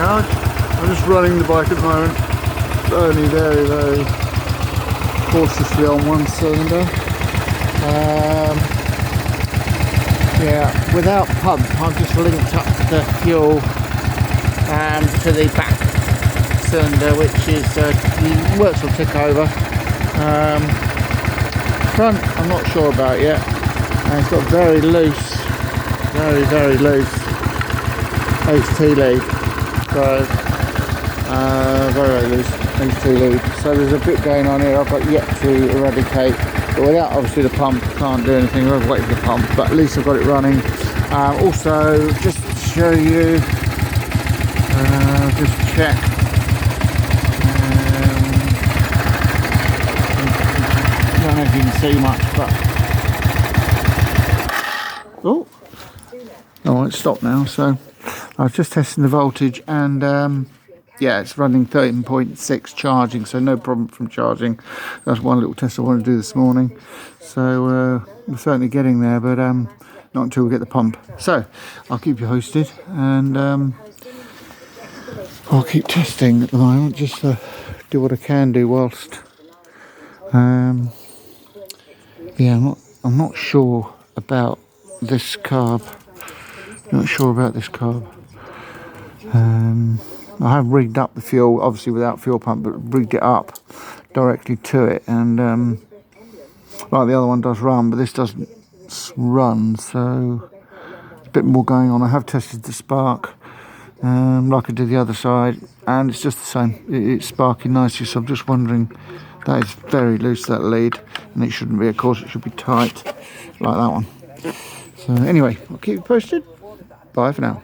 now. I'm just running the bike at the moment, only very cautiously on one cylinder. Yeah, without pump, I've just linked up the fuel to the back cylinder, which is works on tick over. Front, I'm not sure about yet. It's got very loose, very loose HT lead. So very loose HT lead. So there's a bit going on here I've got yet to eradicate. But without obviously the pump, can't do anything. I've waited for the pump, but at least I've got it running. Also, just to show you, just check. I don't know if you can see much, but oh, it's stopped now. So I was just testing the voltage, and yeah, it's running 13.6 charging, so no problem from charging. That's one little test I want to do this morning. So we're certainly getting there, but not until we get the pump. So I'll keep you posted, and I'll keep testing at the moment, just to do what I can do whilst. Yeah, I'm not sure about this carb. I have rigged up the fuel, obviously without fuel pump, but rigged it up directly to it, and like the other one does run, but this doesn't run, so a bit more going on. I have tested the spark, like I did the other side, and it's just the same. It's sparking nicely, so I'm just wondering, that is very loose, that lead, and it shouldn't be, of course, it should be tight, like that one. So anyway, I'll keep you posted. Bye for now.